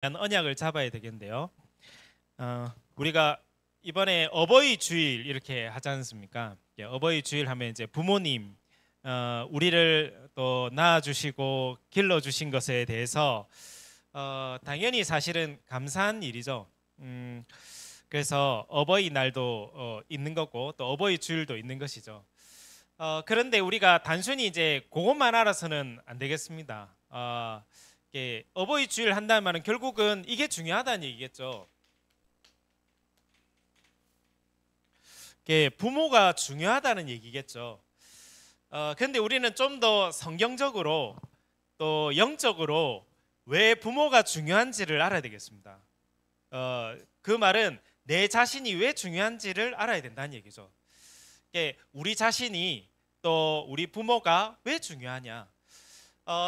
언약을 잡아야 되겠는데요. 우리가 이번에 어버이 주일 이렇게 하지 않습니까? 어버이 주일 하면 이제 부모님 우리를 또 낳아주시고 길러주신 것에 대해서 당연히 사실은 감사한 일이죠. 그래서 어버이날도 있는 거고 또 어버이 주일도 있는 것이죠. 그런데 우리가 단순히 이제 그것만 알아서는 안 되겠습니다. 어버이 주일 한다는 말은 결국은 이게 중요하다는 얘기겠죠. 부모가 중요하다는 얘기겠죠. 그런데 우리는 좀 더 성경적으로 또 영적으로 왜 부모가 중요한지를 알아야 되겠습니다. 그 말은 내 자신이 왜 중요한지를 알아야 된다는 얘기죠. 우리 자신이 또 우리 부모가 왜 중요하냐?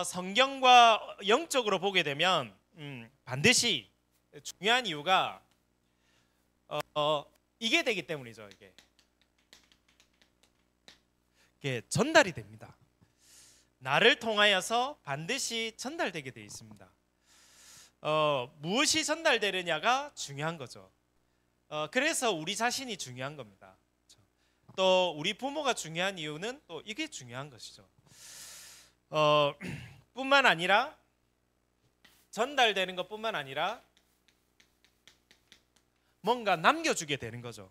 성경과 영적으로 보게 되면 반드시 중요한 이유가 이게 되기 때문이죠. 이게 전달이 됩니다. 나를 통하여서 반드시 전달되게 되어 있습니다. 무엇이 전달되느냐가 중요한 거죠. 그래서 우리 자신이 중요한 겁니다. 또 우리 부모가 중요한 이유는 또 이게 중요한 것이죠. 뿐만 아니라 전달되는 것뿐만 아니라 뭔가 남겨주게 되는 거죠.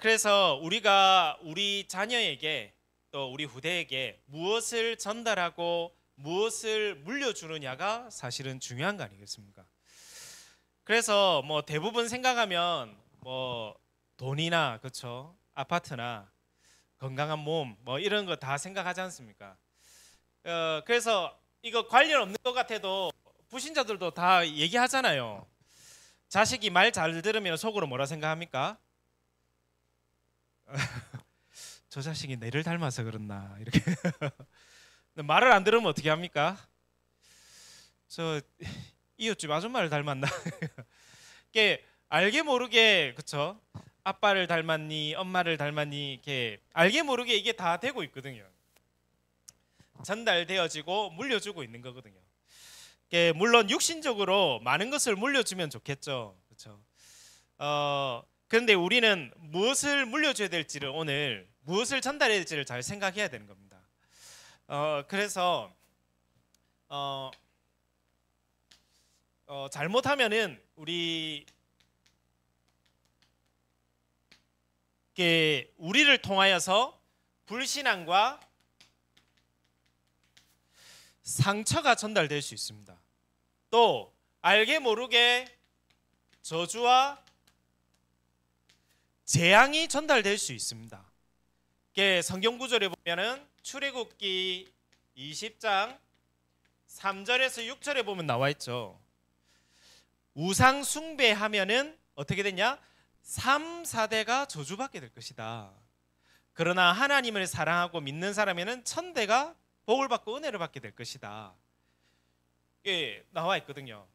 그래서 우리가 우리 자녀에게 또 우리 후대에게 무엇을 전달하고 무엇을 물려주느냐가 사실은 중요한 거 아니겠습니까? 그래서 뭐 대부분 생각하면 뭐 돈이나 그렇죠, 아파트나 건강한 몸 뭐 이런 거 다 생각하지 않습니까? 그래서 이거 관련 없는 것 같아도 불신자들도 다 얘기하잖아요. 자식이 말 잘 들으면 속으로 뭐라 생각합니까? 저 자식이 내를 닮아서 그렇나 이렇게. 말을 안 들으면 어떻게 합니까? 저 이웃집 아줌마를 닮았나? 이게 알게 모르게 그렇죠? 아빠를 닮았니 엄마를 닮았니 이렇게 알게 모르게 이게 다 되고 있거든요. 전달되어지고 물려주고 있는 거거든요. 물론 육신적으로 많은 것을 물려주면 좋겠죠. 그렇죠? 그런데 우리는 무엇을 물려줘야 될지를 오늘 무엇을 전달해야 될지를 잘 생각해야 되는 겁니다. 그래서 잘못하면은 우리를 통하여서 불신앙과 상처가 전달될 수 있습니다. 또 알게 모르게 저주와 재앙이 전달될 수 있습니다. 성경 구절에 보면은 출애굽기 20장 3절에서 6절에 보면 나와 있죠. 우상 숭배하면은 어떻게 되냐? 3, 4대가 저주받게 될 것이다. 그러나 하나님을 사랑하고 믿는 사람에는 천대가 복을 받고 은혜를 받게 될 것이다. 나와 있거든요.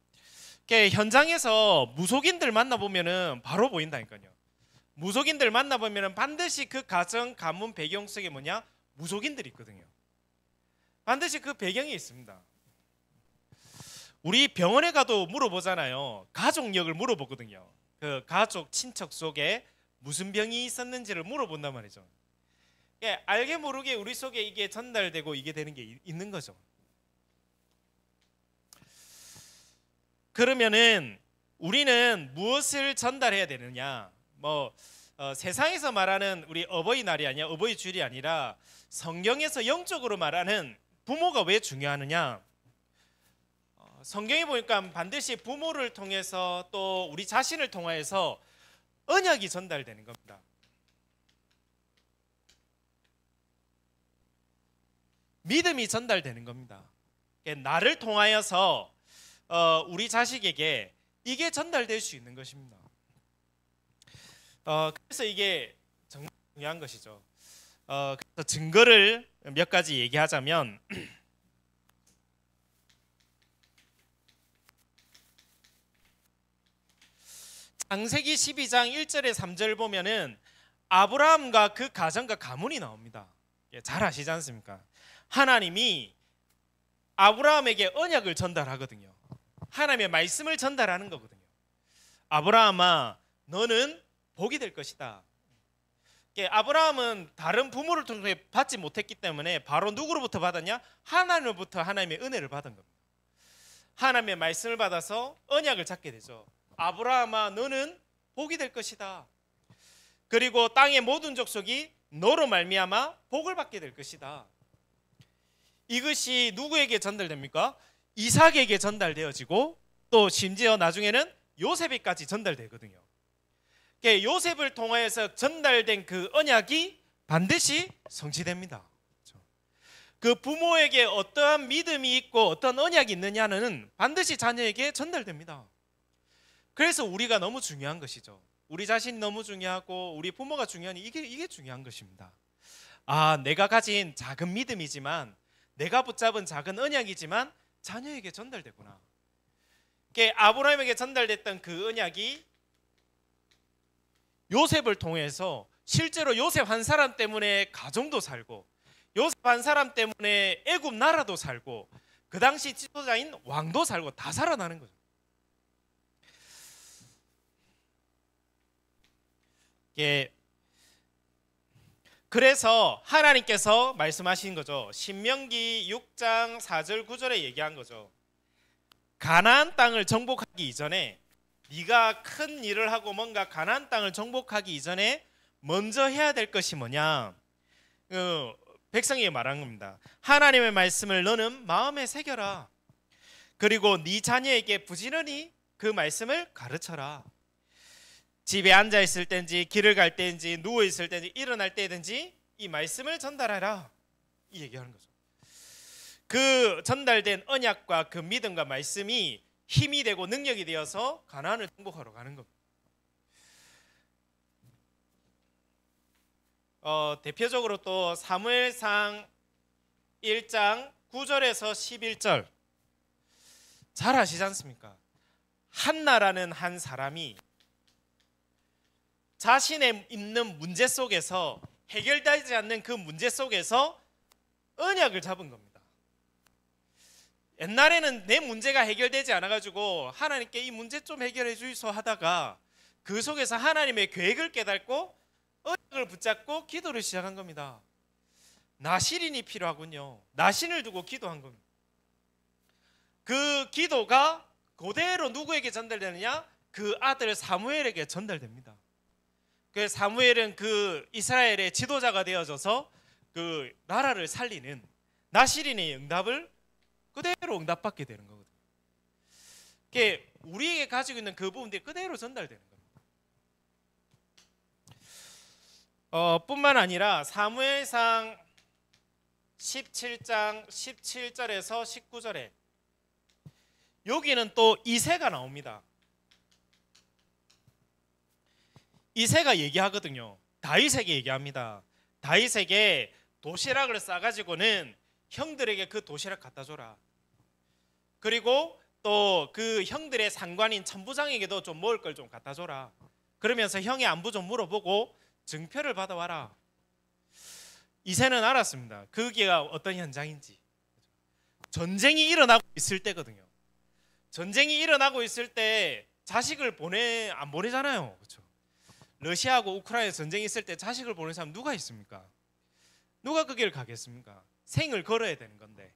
현장에서 무속인들 만나보면은 바로 보인다니까요. 무속인들 만나보면은 반드시 그 가정, 가문, 배경 속에 뭐냐? 무속인들이 있거든요. 반드시 그 배경이 있습니다. 우리 병원에 가도 물어보잖아요. 가족력을 물어보거든요. 그 가족, 친척 속에 무슨 병이 있었는지를 물어본단 말이죠. 알게 모르게 우리 속에 이게 전달되고 이게 되는 게 있는 거죠. 그러면은 우리는 무엇을 전달해야 되느냐? 세상에서 말하는 우리 어버이날이 아니야, 어버이 주일이 아니라 성경에서 영적으로 말하는 부모가 왜 중요하느냐? 성경에 보니까 반드시 부모를 통해서 또 우리 자신을 통해서 언약이 전달되는 겁니다. 믿음이 전달되는 겁니다. 나를 통하여서 우리 자식에게 이게 전달될 수 있는 것입니다. 그래서 이게 정말 중요한 것이죠. 그래서 증거를 몇 가지 얘기하자면 창세기 12장 1절에 3절 보면은 아브라함과 그 가정과 가문이 나옵니다. 잘 아시지 않습니까? 하나님이 아브라함에게 언약을 전달하거든요. 하나님의 말씀을 전달하는 거거든요. 아브라함아, 너는 복이 될 것이다. 아브라함은 다른 부모를 통해 받지 못했기 때문에 바로 누구로부터 받았냐? 하나님으로부터 하나님의 은혜를 받은 겁니다. 하나님의 말씀을 받아서 언약을 잡게 되죠. 아브라함아, 너는 복이 될 것이다. 그리고 땅의 모든 족속이 너로 말미암아 복을 받게 될 것이다. 이것이 누구에게 전달됩니까? 이삭에게 전달되어지고 또 심지어 나중에는 요셉에까지 전달되거든요. 요셉을 통하여서 전달된 그 언약이 반드시 성취됩니다. 그 부모에게 어떠한 믿음이 있고 어떤 언약이 있느냐는 반드시 자녀에게 전달됩니다. 그래서 우리가 너무 중요한 것이죠. 우리 자신이 너무 중요하고 우리 부모가 중요하니 이게 중요한 것입니다. 아, 내가 가진 작은 믿음이지만, 내가 붙잡은 작은 언약이지만 자녀에게 전달되구나. 아브라함에게 전달됐던 그 언약이 요셉을 통해서 실제로 요셉 한 사람 때문에 가정도 살고, 요셉 한 사람 때문에 애굽 나라도 살고, 그 당시 지도자인 왕도 살고 다 살아나는 거죠. 그래서 하나님께서 말씀하신 거죠. 신명기 6장 4절 9절에 얘기한 거죠. 가나안 땅을 정복하기 이전에, 네가 큰 일을 하고 뭔가 가나안 땅을 정복하기 이전에 먼저 해야 될 것이 뭐냐? 백성에게 말한 겁니다. 하나님의 말씀을 너는 마음에 새겨라. 그리고 네 자녀에게 부지런히 그 말씀을 가르쳐라. 집에 앉아 있을 때인지 길을 갈 때인지 누워 있을 때인지 일어날 때든지 이 말씀을 전달하라. 이 얘기하는 거죠. 그 전달된 언약과 그 믿음과 말씀이 힘이 되고 능력이 되어서 가나안을 정복하러 가는 겁니다. 대표적으로 또 사무엘상 1장 9절에서 11절 잘 아시지 않습니까? 한나라는 한 사람이 자신의 있는 문제 속에서, 해결되지 않는 그 문제 속에서 언약을 잡은 겁니다. 옛날에는 내 문제가 해결되지 않아가지고 하나님께 이 문제 좀 해결해 주이소 하다가 그 속에서 하나님의 계획을 깨닫고 언약을 붙잡고 기도를 시작한 겁니다. 나실인이 필요하군요. 나신을 두고 기도한 겁니다. 그 기도가 그대로 누구에게 전달되느냐? 그 아들 사무엘에게 전달됩니다. 그 사무엘은 그 이스라엘의 지도자가 되어져서 그 나라를 살리는 나실인의 응답을 그대로 응답받게 되는 거거든요. 그게 우리에게 가지고 있는 그 부분들이 그대로 전달되는 겁니다. 뿐만 아니라 사무엘상 17장 17절에서 19절에 여기는 또 이새가 나옵니다. 이새가 얘기하거든요. 다윗에게 얘기합니다. 다윗에게 도시락을 싸가지고는 형들에게 그 도시락 갖다 줘라. 그리고 또 그 형들의 상관인 천부장에게도 좀 먹을 걸 좀 갖다 줘라. 그러면서 형의 안부 좀 물어보고 증표를 받아와라. 이새는 알았습니다. 그게가 어떤 현장인지. 전쟁이 일어나고 있을 때거든요. 전쟁이 일어나고 있을 때 자식을 안 보내잖아요. 그렇죠? 러시아하고 우크라이나 전쟁이 있을 때 자식을 보내는 사람 누가 있습니까? 누가 그 길을 가겠습니까? 생을 걸어야 되는 건데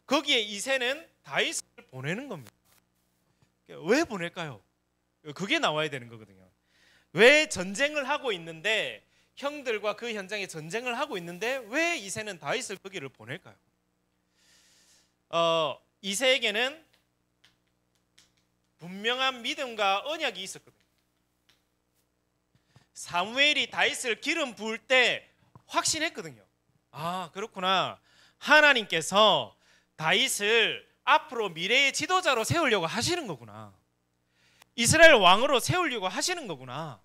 거기에 이새는 다윗을 보내는 겁니다. 왜 보낼까요? 그게 나와야 되는 거거든요. 왜 전쟁을 하고 있는데, 형들과 그 현장에 전쟁을 하고 있는데 왜 이새는 다윗을 거기를 보낼까요? 이새에게는 분명한 믿음과 언약이 있었거든요. 사무엘이 다윗을 기름 부을 때 확신했거든요. 아, 그렇구나. 하나님께서 다윗을 앞으로 미래의 지도자로 세우려고 하시는 거구나. 이스라엘 왕으로 세우려고 하시는 거구나.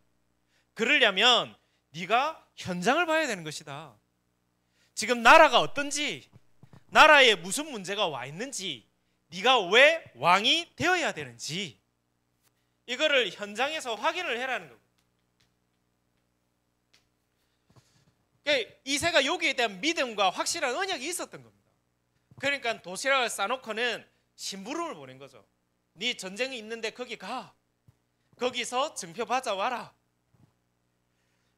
그러려면 네가 현장을 봐야 되는 것이다. 지금 나라가 어떤지, 나라에 무슨 문제가 와 있는지, 네가 왜 왕이 되어야 되는지 이거를 현장에서 확인을 해라는 거고. 그러니까 이새가 여기에 대한 믿음과 확실한 언약이 있었던 겁니다. 그러니까 도시락을 싸놓고는 심부름을 보낸 거죠. 네 전쟁이 있는데 거기 가. 거기서 증표 받아와라.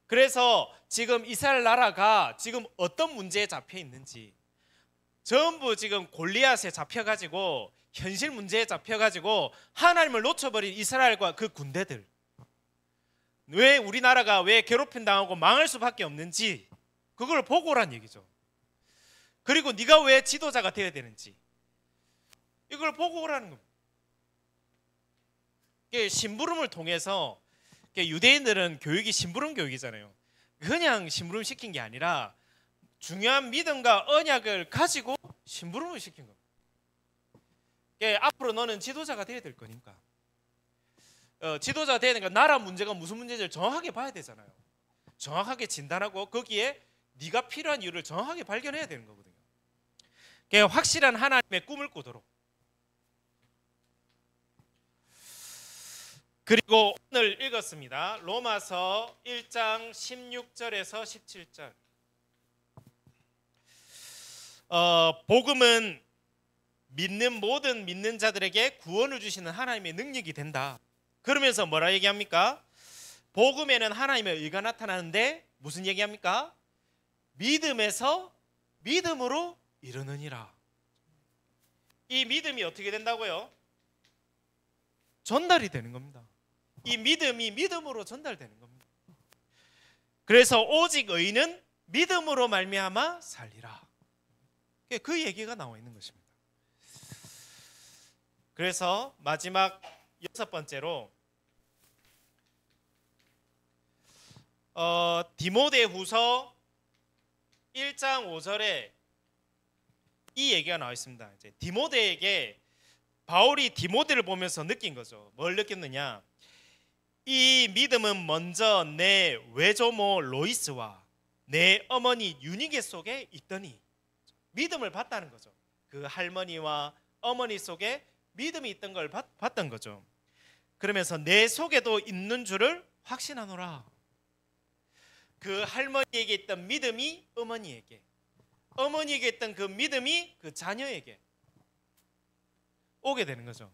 그래서 지금 이스라엘 나라가 지금 어떤 문제에 잡혀 있는지 전부 지금 골리앗에 잡혀가지고 현실 문제에 잡혀가지고 하나님을 놓쳐버린 이스라엘과 그 군대들, 왜 우리나라가 왜 괴롭힘 당하고 망할 수밖에 없는지 그걸 보고 오란 얘기죠. 그리고 네가 왜 지도자가 되어야 되는지 이걸 보고 오라는 겁니다. 심부름을 통해서 유대인들은 교육이 심부름 교육이잖아요. 그냥 심부름 시킨 게 아니라 중요한 믿음과 언약을 가지고 심부름을 시킨 겁니다. 앞으로 너는 지도자가 되어야 될 거니까 지도자가 되야 되니까 나라 문제가 무슨 문제인지를 정확하게 봐야 되잖아요. 정확하게 진단하고 거기에 네가 필요한 이유를 정확하게 발견해야 되는 거거든요. 확실한 하나님의 꿈을 꾸도록. 그리고 오늘 읽었습니다. 로마서 1장 16절에서 17절. 복음은 믿는 모든 믿는 자들에게 구원을 주시는 하나님의 능력이 된다. 그러면서 뭐라 얘기합니까? 복음에는 하나님의 의가 나타나는데 무슨 얘기합니까? 믿음에서 믿음으로 이르느니라. 이 믿음이 어떻게 된다고요? 전달이 되는 겁니다. 이 믿음이 믿음으로 전달되는 겁니다. 그래서 오직 의인은 믿음으로 말미암아 살리라. 그 얘기가 나와 있는 것입니다. 그래서 마지막 6번째로 디모데후서 1장 5절에 이 얘기가 나와 있습니다. 이제 디모데에게 바울이 디모데를 보면서 느낀 거죠. 뭘 느꼈느냐? 이 믿음은 먼저 내 외조모 로이스와 내 어머니 유니게 속에 있더니, 믿음을 봤다는 거죠. 그 할머니와 어머니 속에 믿음이 있던 걸 봤던 거죠. 그러면서 내 속에도 있는 줄을 확신하노라. 그 할머니에게 있던 믿음이 어머니에게, 어머니에게 있던 그 믿음이 그 자녀에게 오게 되는 거죠.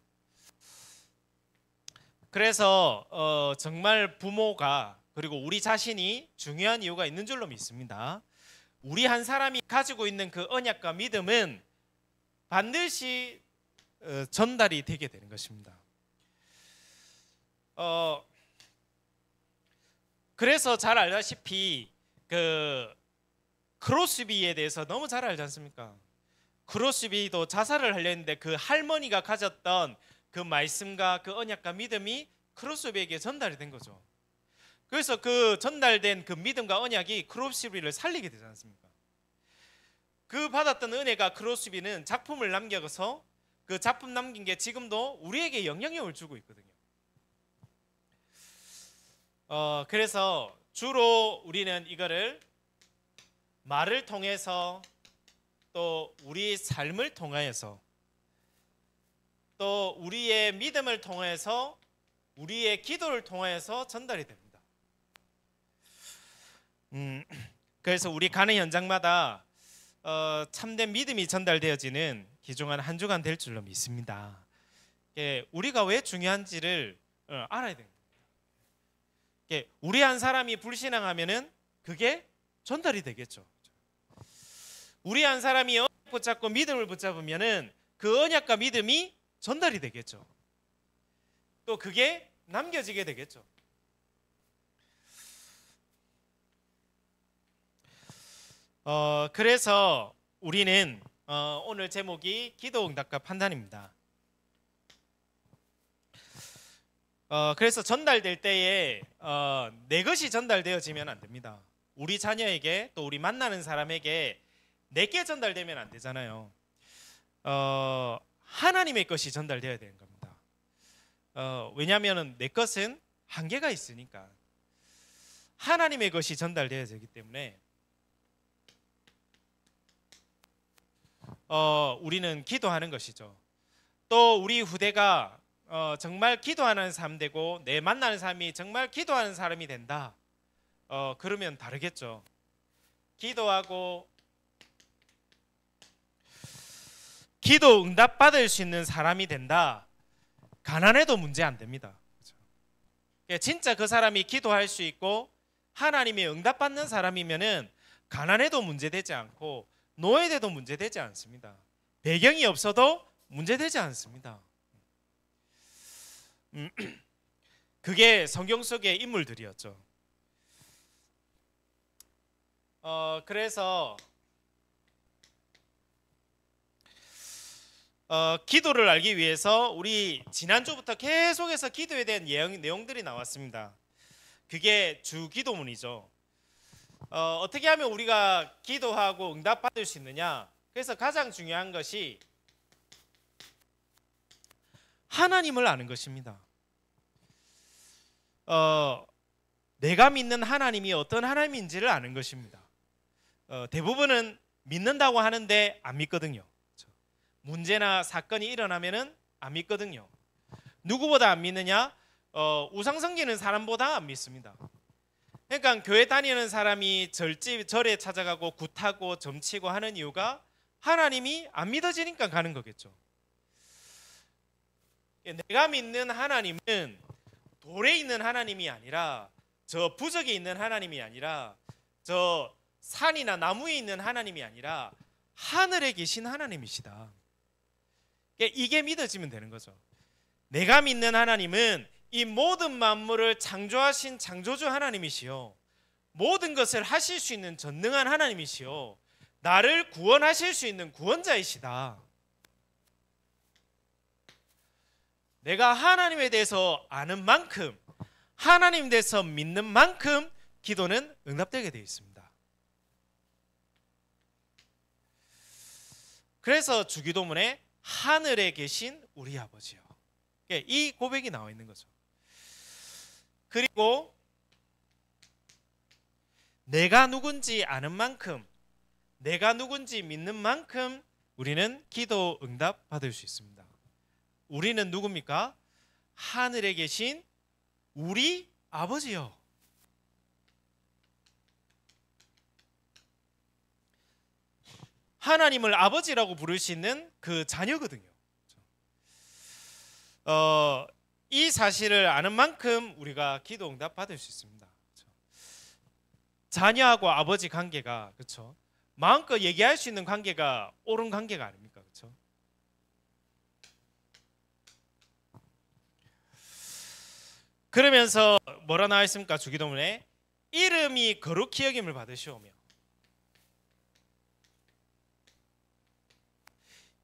그래서 정말 부모가 그리고 우리 자신이 중요한 이유가 있는 줄로 믿습니다. 우리 한 사람이 가지고 있는 그 언약과 믿음은 반드시 전달이 되게 되는 것입니다. 그래서 잘 알다시피 그 크로스비에 대해서 너무 잘 알지 않습니까? 크로스비도 자살을 하려 했는데 그 할머니가 가졌던 그 말씀과 그 언약과 믿음이 크로스비에게 전달이 된 거죠. 그래서 그 전달된 그 믿음과 언약이 크로스비를 살리게 되지 않습니까? 그 받았던 은혜가 크로스비는 작품을 남겨서 그 작품 남긴 게 지금도 우리에게 영향력을 주고 있거든요. 그래서 주로 우리는 이거를 말을 통해서 또 우리 삶을 통하여서 또 우리의 믿음을 통해서 우리의 기도를 통해서 전달이 됩니다. 그래서 우리 가는 현장마다 참된 믿음이 전달되어지는 귀중한 한 주간 될 줄로 믿습니다. 우리가 왜 중요한지를 알아야 됩니다. 우리 한 사람이 불신앙하면은 그게 전달이 되겠죠. 우리 한 사람이 언약 붙잡고 믿음을 붙잡으면은 그 언약과 믿음이 전달이 되겠죠. 또 그게 남겨지게 되겠죠. 그래서 우리는 오늘 제목이 기도 응답과 판단입니다. 그래서 전달될 때에 내 것이 전달되어지면 안 됩니다. 우리 자녀에게 또 우리 만나는 사람에게 내게 전달되면 안 되잖아요. 하나님의 것이 전달되어야 되는 겁니다. 왜냐하면 내 것은 한계가 있으니까 하나님의 것이 전달되어야 되기 때문에 우리는 기도하는 것이죠. 또 우리 후대가 정말 기도하는 사람 되고 내 만나는 사람이 정말 기도하는 사람이 된다. 그러면 다르겠죠. 기도하고 기도 응답 받을 수 있는 사람이 된다. 가난해도 문제 안 됩니다. 그렇죠? 진짜 그 사람이 기도할 수 있고 하나님이 응답받는 사람이면은 가난해도 문제되지 않고 노예돼도 문제되지 않습니다. 배경이 없어도 문제되지 않습니다. 그게 성경 속의 인물들이었죠. 그래서 기도를 알기 위해서 우리 지난주부터 계속해서 기도에 대한 내용들이 나왔습니다. 그게 주 기도문이죠. 어떻게 하면 우리가 기도하고 응답받을 수 있느냐? 그래서 가장 중요한 것이 하나님을 아는 것입니다. 내가 믿는 하나님이 어떤 하나님인지를 아는 것입니다. 대부분은 믿는다고 하는데 안 믿거든요. 문제나 사건이 일어나면은 안 믿거든요. 누구보다 안 믿느냐? 우상 섬기는 사람보다 안 믿습니다. 그러니까 교회 다니는 사람이 절에 찾아가고 굿하고 점치고 하는 이유가 하나님이 안 믿어지니까 가는 거겠죠. 내가 믿는 하나님은 돌에 있는 하나님이 아니라 저 부적에 있는 하나님이 아니라 저 산이나 나무에 있는 하나님이 아니라 하늘에 계신 하나님이시다. 이게 믿어지면 되는 거죠. 내가 믿는 하나님은 이 모든 만물을 창조하신 창조주 하나님이시요, 모든 것을 하실 수 있는 전능한 하나님이시요, 나를 구원하실 수 있는 구원자이시다. 내가 하나님에 대해서 아는 만큼, 하나님에 대해서 믿는 만큼 기도는 응답되게 되어 있습니다. 그래서 주기도문에 하늘에 계신 우리 아버지요, 이 고백이 나와 있는 거죠. 그리고 내가 누군지 아는 만큼, 내가 누군지 믿는 만큼 우리는 기도 응답 받을 수 있습니다. 우리는 누굽니까? 하늘에 계신 우리 아버지요. 하나님을 아버지라고 부를 수 있는 그 자녀거든요. 이 사실을 아는 만큼 우리가 기도 응답 받을 수 있습니다. 자녀하고 아버지 관계가, 그렇죠, 마음껏 얘기할 수 있는 관계가 옳은 관계가 아닙니까? 그렇죠? 그러면서 뭐라 나와 있습니까? 주기도문에 이름이 거룩히 여김을 받으시오며.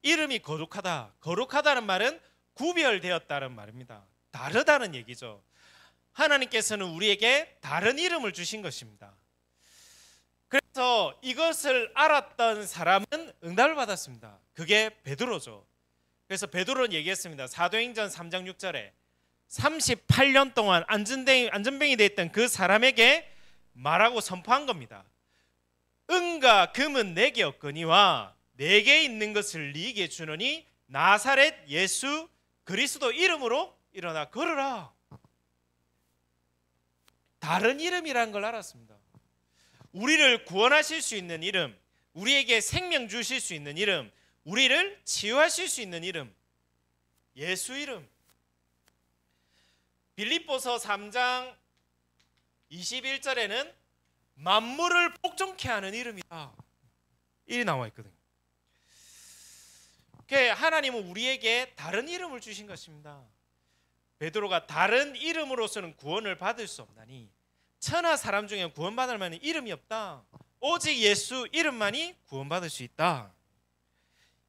이름이 거룩하다. 거룩하다는 말은 구별되었다는 말입니다. 다르다는 얘기죠. 하나님께서는 우리에게 다른 이름을 주신 것입니다. 그래서 이것을 알았던 사람은 응답을 받았습니다. 그게 베드로죠. 그래서 베드로는 얘기했습니다. 사도행전 3장 6절에 38년 동안 안전뱅이 되어 있던 그 사람에게 말하고 선포한 겁니다. 은과 금은 내게 없거니와 내게 있는 것을 네게 주노니 나사렛 예수 그리스도 이름으로 일어나 걸으라. 다른 이름이라는 걸 알았습니다. 우리를 구원하실 수 있는 이름, 우리에게 생명 주실 수 있는 이름, 우리를 치유하실 수 있는 이름, 예수 이름. 빌립보서 3장 21절에는 만물을 복종케 하는 이름이다, 이 나와 있거든요. 하나님은 우리에게 다른 이름을 주신 것입니다. 베드로가 다른 이름으로서는 구원을 받을 수 없나니 천하 사람 중에 구원받을 만한 이름이 없다. 오직 예수 이름만이 구원받을 수 있다.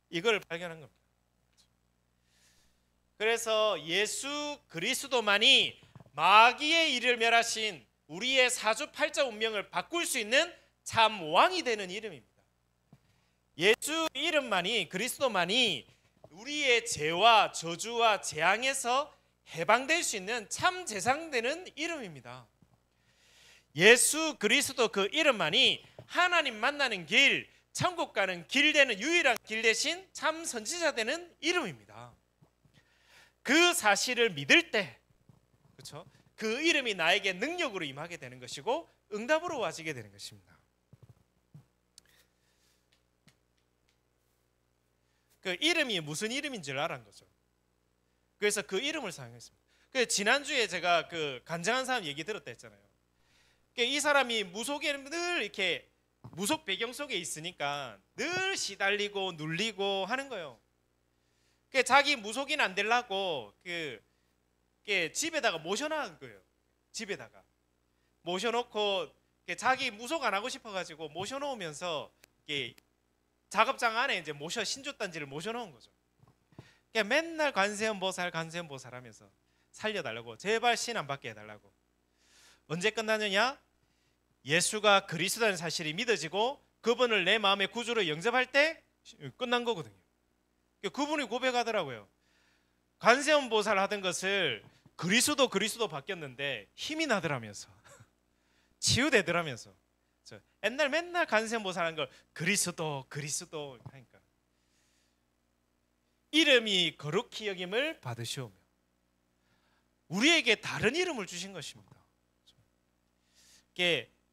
이걸 발견한 겁니다. 그래서 예수 그리스도만이 마귀의 일을 멸하신 우리의 사주팔자 운명을 바꿀 수 있는 참 왕이 되는 이름입니다. 예수 이름만이, 그리스도만이 우리의 죄와 저주와 재앙에서 해방될 수 있는 참 제상되는 이름입니다. 예수 그리스도 그 이름만이 하나님 만나는 길, 천국 가는 길 되는 유일한 길 대신 참 선지자 되는 이름입니다. 그 사실을 믿을 때, 그렇죠? 그 이름이 나에게 능력으로 임하게 되는 것이고 응답으로 와지게 되는 것입니다. 그 이름이 무슨 이름인 줄 알은 거죠. 그래서 그 이름을 사용했습니다. 그 지난주에 제가 그 간증한 사람 얘기 들었다 했잖아요. 이 사람이 무속에 늘 이렇게 무속 배경 속에 있으니까 늘 시달리고 눌리고 하는 거예요. 자기 무속인 안 되려고 집에다가 모셔놓은 거예요. 집에다가 모셔놓고 자기 무속 안 하고 싶어가지고 모셔놓으면서 작업장 안에 이제 신주단지를 모셔놓은 거죠. 맨날 관세음보살 하면서 살려달라고, 제발 신 안 받게 해달라고. 언제 끝나느냐? 예수가 그리스도라는 사실이 믿어지고 그분을 내 마음의 구주로 영접할 때 끝난 거거든요. 그분이 고백하더라고요. 관세음보살 하던 것을 그리스도 바뀌었는데 힘이 나더라면서 치유되더라면서. 옛날 맨날 관세음보살 하는 걸 그리스도 하니까 이름이 거룩히 여김을 받으시오며 우리에게 다른 이름을 주신 것입니다.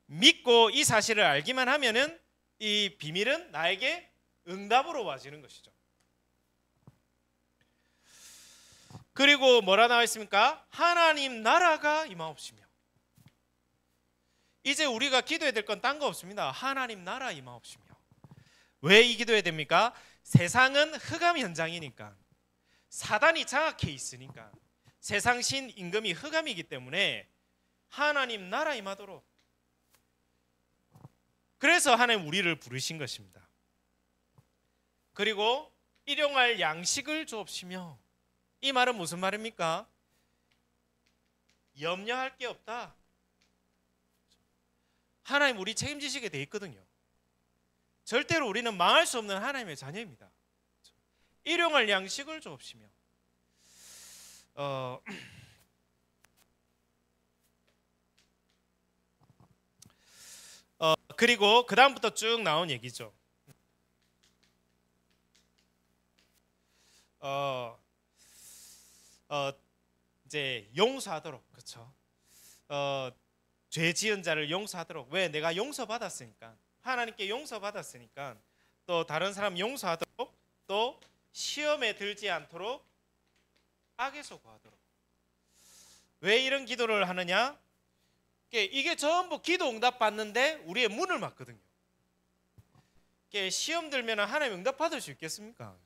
믿고 이 사실을 알기만 하면은 이 비밀은 나에게 응답으로 와지는 것이죠. 그리고 뭐라 나와 있습니까? 하나님 나라가 임하옵시며. 이제 우리가 기도해야 될 건 딴 거 없습니다. 하나님 나라 임하옵시며. 왜 이 기도해야 됩니까? 세상은 흑암 현장이니까, 사단이 장악해 있으니까, 세상 신 임금이 흑암이기 때문에 하나님 나라 임하도록. 그래서 하나님 우리를 부르신 것입니다. 그리고 일용할 양식을 주옵시며. 이 말은 무슨 말입니까? 염려할 게 없다. 하나님 우리 책임지시게 돼 있거든요. 절대로 우리는 망할 수 없는 하나님의 자녀입니다. 일용할 양식을 주옵시며. 그리고 그 다음부터 쭉 나온 얘기죠. 이제 용서하도록, 그렇죠? 죄 지은 자를 용서하도록. 왜? 내가 용서받았으니까, 하나님께 용서받았으니까 또 다른 사람 용서하도록, 또 시험에 들지 않도록 악에서 구하도록. 왜 이런 기도를 하느냐? 이게 전부 기도 응답 받는데 우리의 문을 막거든요. 시험 들면 하나님 응답 받을 수 있겠습니까?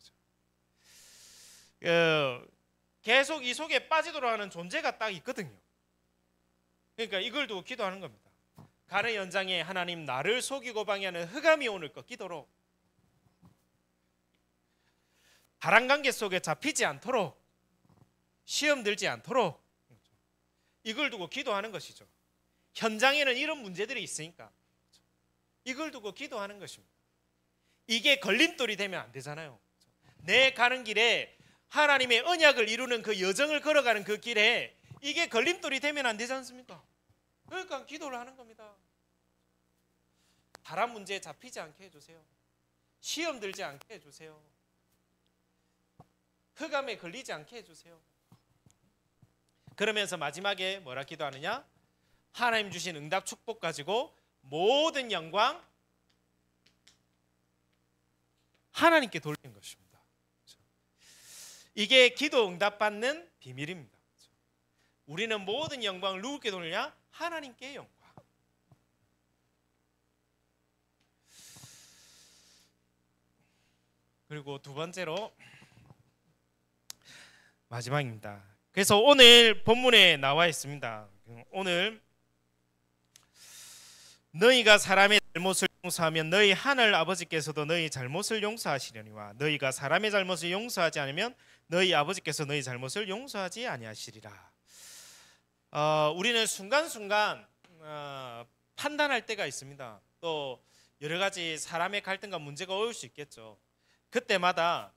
계속 이 속에 빠지도록 하는 존재가 딱 있거든요. 그러니까 이걸 두고 기도하는 겁니다. 가는 연장에 하나님 나를 속이고 방해하는 흑암이 오늘 꺾이도록, 바람관계 속에 잡히지 않도록, 시험 들지 않도록, 이걸 두고 기도하는 것이죠. 현장에는 이런 문제들이 있으니까 이걸 두고 기도하는 것입니다. 이게 걸림돌이 되면 안 되잖아요. 내 가는 길에 하나님의 언약을 이루는 그 여정을 걸어가는 그 길에 이게 걸림돌이 되면 안 되지 않습니까? 그러니까 기도를 하는 겁니다. 바람 문제에 잡히지 않게 해주세요. 시험 들지 않게 해주세요. 흑암에 걸리지 않게 해주세요. 그러면서 마지막에 뭐라 기도하느냐? 하나님 주신 응답 축복 가지고 모든 영광 하나님께 돌리는 것입니다. 이게 기도 응답 받는 비밀입니다. 우리는 모든 영광을 누구께 돌리냐? 하나님께 영광. 그리고 두 번째로 마지막입니다. 그래서 오늘 본문에 나와 있습니다. 오늘 너희가 사람의 잘못을 용서하면 너희 하늘 아버지께서도 너희 잘못을 용서하시려니와 너희가 사람의 잘못을 용서하지 않으면 너희 아버지께서 너희 잘못을 용서하지 아니하시리라. 우리는 순간순간 판단할 때가 있습니다. 또 여러 가지 사람의 갈등과 문제가 올 수 있겠죠. 그때마다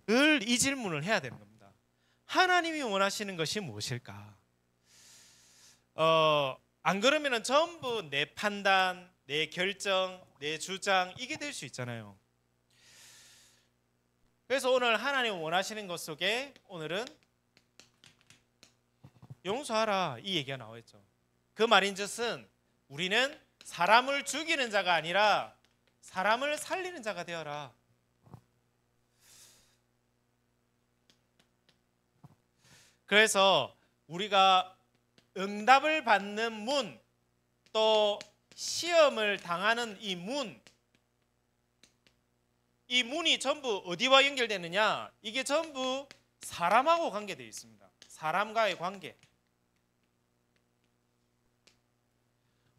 늘 이 질문을 해야 되는 겁니다. 하나님이 원하시는 것이 무엇일까? 안 그러면 전부 내 판단, 내 결정, 내 주장 이게 될 수 있잖아요. 그래서 오늘 하나님 원하시는 것 속에 오늘은 용서하라 이 얘기가 나와 있죠. 그 말인즉슨 우리는 사람을 죽이는 자가 아니라 사람을 살리는 자가 되어라. 그래서 우리가 응답을 받는 문, 또 시험을 당하는 이 문이 전부 어디와 연결되느냐? 이게 전부 사람하고 관계되어 있습니다. 사람과의 관계.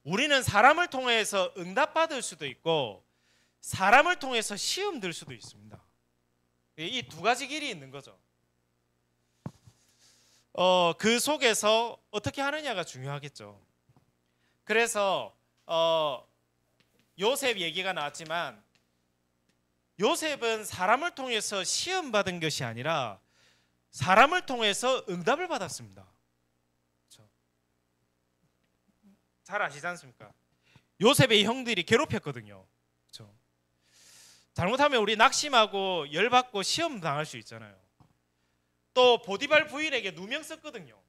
우리는 사람을 통해서 응답받을 수도 있고 사람을 통해서 시험 들 수도 있습니다. 이 두 가지 길이 있는 거죠. 그 속에서 어떻게 하느냐가 중요하겠죠. 그래서 요셉 얘기가 나왔지만 요셉은 사람을 통해서 시험 받은 것이 아니라 사람을 통해서 응답을 받았습니다. 그렇죠? 잘 아시지 않습니까? 요셉의 형들이 괴롭혔거든요. 그렇죠? 잘못하면 우리 낙심하고 열받고 시험 당할 수 있잖아요. 또 보디발 부인에게 누명 썼거든요.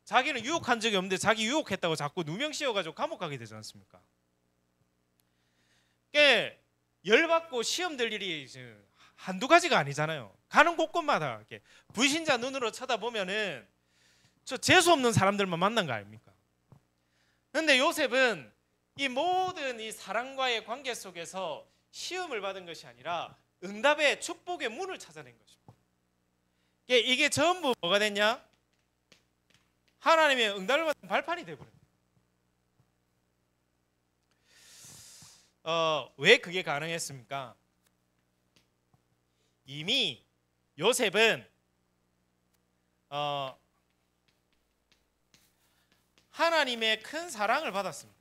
자기는 유혹한 적이 없는데 자기 유혹했다고 자꾸 누명 씌워가지고 감옥 가게 되지 않습니까? 열받고 시험 될 일이 한두 가지가 아니잖아요. 가는 곳곳마다 이렇게 불신자 눈으로 쳐다보면은 저 재수 없는 사람들만 만난 거 아닙니까? 그런데 요셉은 이 모든 이 사랑과의 관계 속에서 시험을 받은 것이 아니라 응답의 축복의 문을 찾아낸 것입니다. 이게 전부 뭐가 됐냐? 하나님의 응답을 받은 발판이 되어버립니다. 왜 그게 가능했습니까? 이미 요셉은 하나님의 큰 사랑을 받았습니다.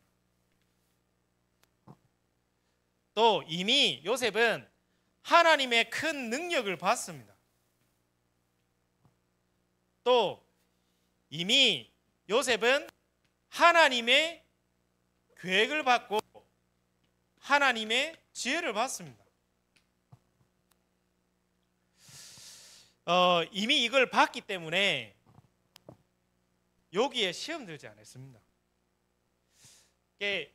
또 이미 요셉은 하나님의 큰 능력을 받습니다. 또 이미 요셉은 하나님의 계획을 받고 하나님의 지혜를 받습니다. 이미 이걸 받기 때문에 여기에 시험 들지 않았습니다.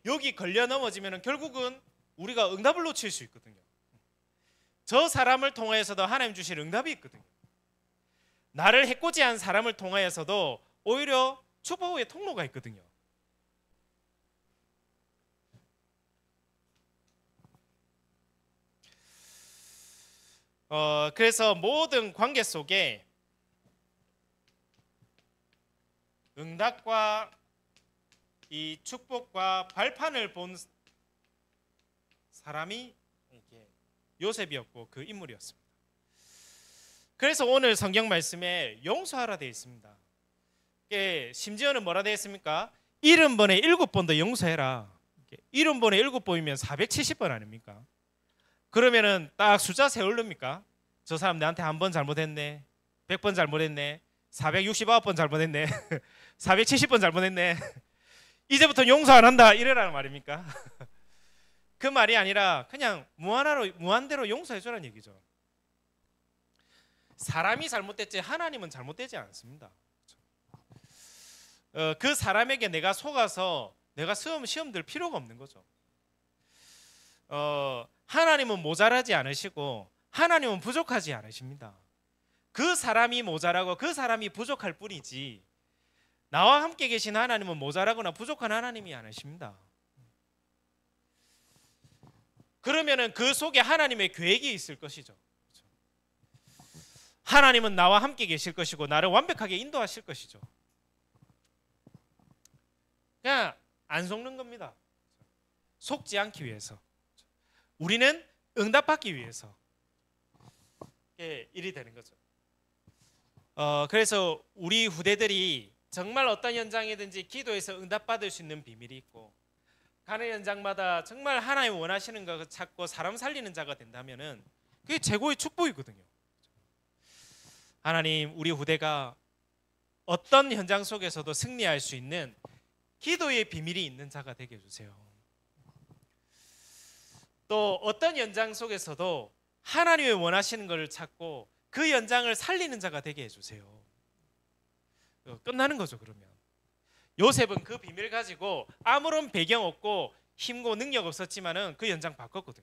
여기 걸려 넘어지면 결국은 우리가 응답을 놓칠 수 있거든요. 저 사람을 통해서도 하나님 주실 응답이 있거든요. 나를 해코지한 사람을 통하여서도 오히려 축복의 통로가 있거든요. 그래서 모든 관계 속에 응답과 이 축복과 발판을 본 사람이 요셉이었고 그 인물이었습니다. 그래서 오늘 성경 말씀에 용서하라 되어 있습니다. 심지어는 뭐라 되어 있습니까? 70번에 7번도 용서해라. 70번에 7번이면 470번 아닙니까? 그러면은 딱 숫자 세울릅니까? 저 사람 나한테 한 번 잘못했네, 100번 잘못했네, 469번 잘못했네, 470번 잘못했네, 이제부터 용서 안 한다 이래라는 말입니까? 그 말이 아니라 그냥 무한대로 용서해 주라는 얘기죠. 사람이 잘못됐지 하나님은 잘못되지 않습니다. 그 사람에게 내가 속아서 내가 시험 들 필요가 없는 거죠. 하나님은 모자라지 않으시고 하나님은 부족하지 않으십니다. 그 사람이 모자라고 그 사람이 부족할 뿐이지 나와 함께 계신 하나님은 모자라거나 부족한 하나님이 아니십니다. 그러면은 그 속에 하나님의 계획이 있을 것이죠. 하나님은 나와 함께 계실 것이고 나를 완벽하게 인도하실 것이죠. 그냥 안 속는 겁니다. 속지 않기 위해서. 우리는 응답받기 위해서 일이 되는 거죠. 그래서 우리 후대들이 정말 어떤 현장이든지 기도해서 응답받을 수 있는 비밀이 있고 가는 현장마다 정말 하나님 원하시는 것 찾고 사람 살리는 자가 된다면은 그게 최고의 축복이거든요. 하나님, 우리 후대가 어떤 현장 속에서도 승리할 수 있는 기도의 비밀이 있는 자가 되게 해주세요. 또 어떤 현장 속에서도 하나님의 원하시는 것을 찾고 그 현장을 살리는 자가 되게 해주세요. 끝나는 거죠. 그러면 요셉은 그 비밀을 가지고 아무런 배경 없고 힘고 능력 없었지만은 그 현장 바꿨거든.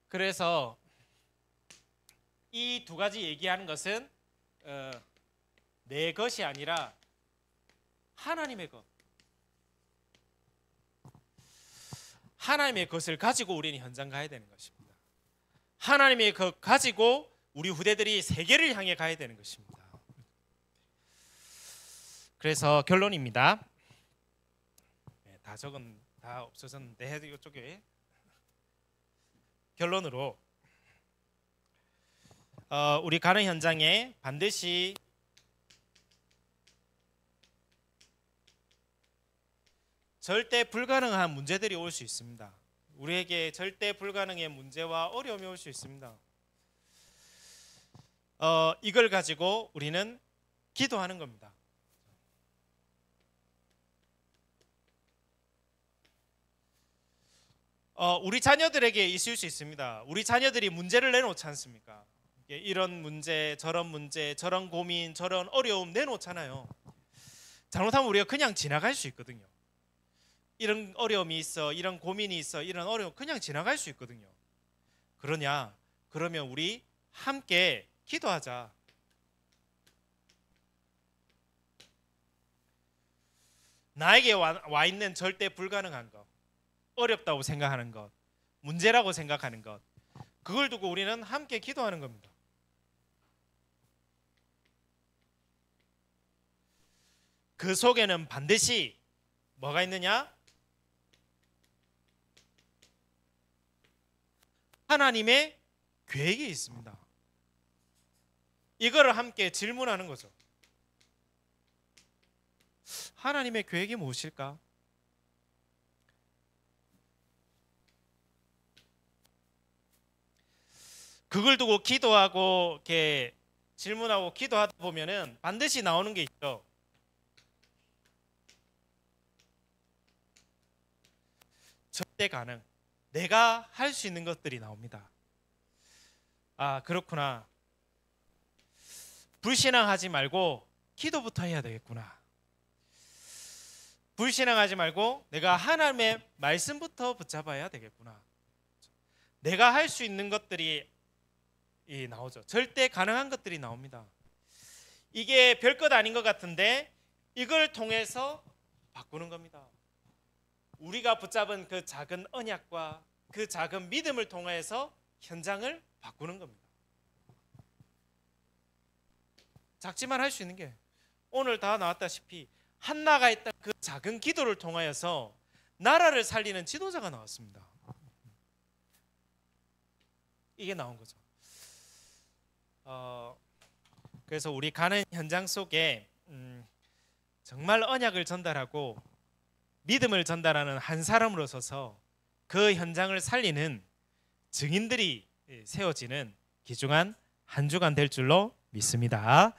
그래서 이 두 가지 얘기하는 것은 내 것이 아니라 하나님의 것. 하나님의 것을 가지고 우리는 현장 가야 되는 것입니다. 하나님의 것 가지고 우리 후대들이 세계를 향해 가야 되는 것입니다. 그래서 결론입니다. 다 적은 다 없어졌는데 이쪽에 결론으로 우리 가는 현장에 반드시 절대 불가능한 문제들이 올 수 있습니다. 우리에게 절대 불가능의 문제와 어려움이 올 수 있습니다. 이걸 가지고 우리는 기도하는 겁니다. 우리 자녀들에게 있을 수 있습니다. 우리 자녀들이 문제를 내놓지 않습니까? 이런 문제, 저런 고민, 저런 어려움 내놓잖아요. 잘못하면 우리가 그냥 지나갈 수 있거든요. 이런 어려움이 있어, 이런 고민이 있어, 이런 어려움 그냥 지나갈 수 있거든요. 그러냐? 그러면 우리 함께 기도하자. 나에게 와 있는 절대 불가능한 것, 어렵다고 생각하는 것, 문제라고 생각하는 것, 그걸 두고 우리는 함께 기도하는 겁니다. 그 속에는 반드시 뭐가 있느냐? 하나님의 계획이 있습니다. 이거를 함께 질문하는 거죠. 하나님의 계획이 무엇일까? 그걸 두고 기도하고 이렇게 질문하고 기도하다 보면은 반드시 나오는 게 있죠. 절대 가능. 내가 할 수 있는 것들이 나옵니다. 아, 그렇구나. 불신앙하지 말고 기도부터 해야 되겠구나. 불신앙하지 말고 내가 하나님의 말씀부터 붙잡아야 되겠구나. 내가 할 수 있는 것들이 나오죠. 절대 가능한 것들이 나옵니다. 이게 별것 아닌 것 같은데 이걸 통해서 바꾸는 겁니다. 우리가 붙잡은 그 작은 언약과 그 작은 믿음을 통해서 현장을 바꾸는 겁니다. 작지만 할 수 있는 게 오늘 다 나왔다시피 한나가 했던 그 작은 기도를 통하여서 나라를 살리는 지도자가 나왔습니다. 이게 나온 거죠. 그래서 우리 가는 현장 속에 정말 언약을 전달하고 믿음을 전달하는 한 사람으로 서서 그 현장을 살리는 증인들이 세워지는 귀중한 한 주간 될 줄로 믿습니다.